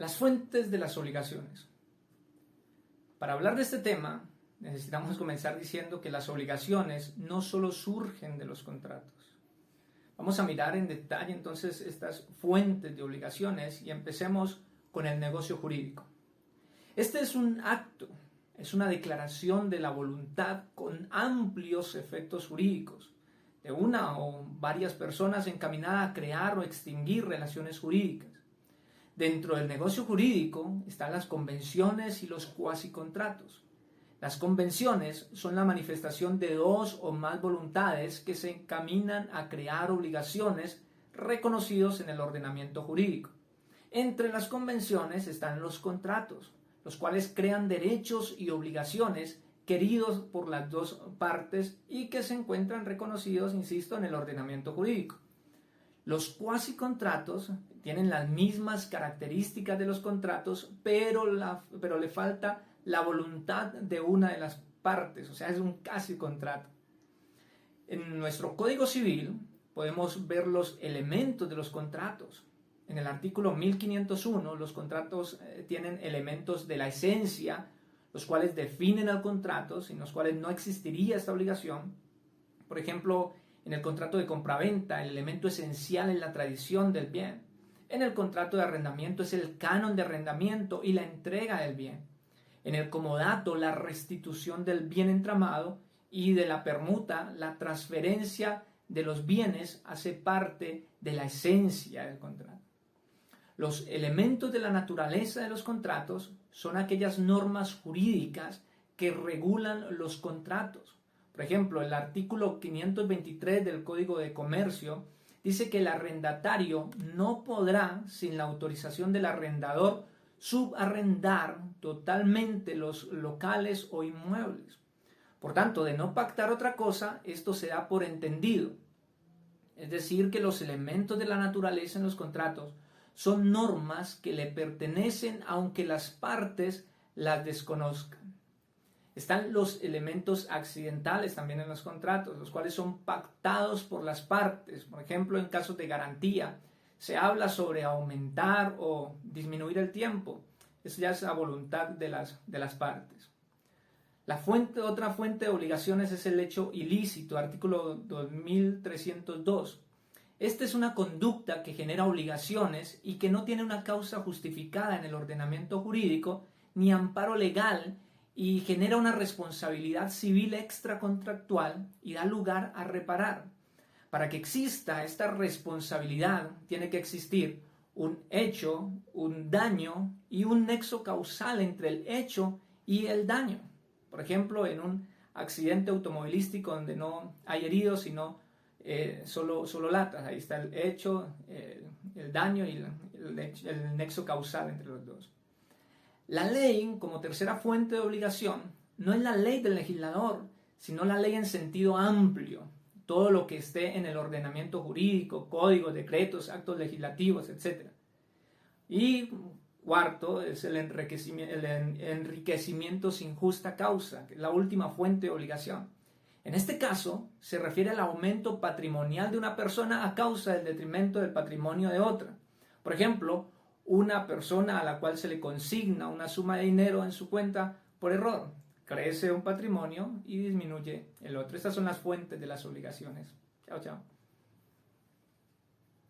Las fuentes de las obligaciones. Para hablar de este tema, necesitamos comenzar diciendo que las obligaciones no solo surgen de los contratos. Vamos a mirar en detalle entonces estas fuentes de obligaciones y empecemos con el negocio jurídico. Este es un acto, es una declaración de la voluntad con amplios efectos jurídicos de una o varias personas encaminada a crear o extinguir relaciones jurídicas. Dentro del negocio jurídico están las convenciones y los cuasicontratos. Las convenciones son la manifestación de dos o más voluntades que se encaminan a crear obligaciones reconocidos en el ordenamiento jurídico. Entre las convenciones están los contratos, los cuales crean derechos y obligaciones queridos por las dos partes y que se encuentran reconocidos, insisto, en el ordenamiento jurídico. Los cuasicontratos tienen las mismas características de los contratos, pero le falta la voluntad de una de las partes, o sea, es un casi contrato. En nuestro Código Civil podemos ver los elementos de los contratos. En el artículo 1501, los contratos tienen elementos de la esencia, los cuales definen el contrato, sin los cuales no existiría esta obligación. Por ejemplo, en el contrato de compraventa, el elemento esencial es la tradición del bien. En el contrato de arrendamiento es el canon de arrendamiento y la entrega del bien. En el comodato, la restitución del bien entramado, y de la permuta, la transferencia de los bienes hace parte de la esencia del contrato. Los elementos de la naturaleza de los contratos son aquellas normas jurídicas que regulan los contratos. Por ejemplo, el artículo 523 del Código de Comercio dice que el arrendatario no podrá, sin la autorización del arrendador, subarrendar totalmente los locales o inmuebles. Por tanto, de no pactar otra cosa, esto se da por entendido. Es decir, que los elementos de la naturaleza en los contratos son normas que le pertenecen aunque las partes las desconozcan. Están los elementos accidentales también en los contratos, los cuales son pactados por las partes. Por ejemplo, en casos de garantía, se habla sobre aumentar o disminuir el tiempo. Eso ya es la voluntad de las partes. Otra fuente de obligaciones es el hecho ilícito, artículo 2302. Esta es una conducta que genera obligaciones y que no tiene una causa justificada en el ordenamiento jurídico ni amparo legal y genera una responsabilidad civil extracontractual y da lugar a reparar. Para que exista esta responsabilidad tiene que existir un hecho, un daño y un nexo causal entre el hecho y el daño. Por ejemplo, en un accidente automovilístico donde no hay heridos sino solo latas, ahí está el hecho, el daño y el nexo causal entre los dos. La ley, como tercera fuente de obligación, no es la ley del legislador, sino la ley en sentido amplio. Todo lo que esté en el ordenamiento jurídico, códigos, decretos, actos legislativos, etc. Y cuarto es el enriquecimiento sin justa causa, que es la última fuente de obligación. En este caso, se refiere al aumento patrimonial de una persona a causa del detrimento del patrimonio de otra. Por ejemplo, una persona a la cual se le consigna una suma de dinero en su cuenta por error. Crece un patrimonio y disminuye el otro. Estas son las fuentes de las obligaciones. Chao, chao.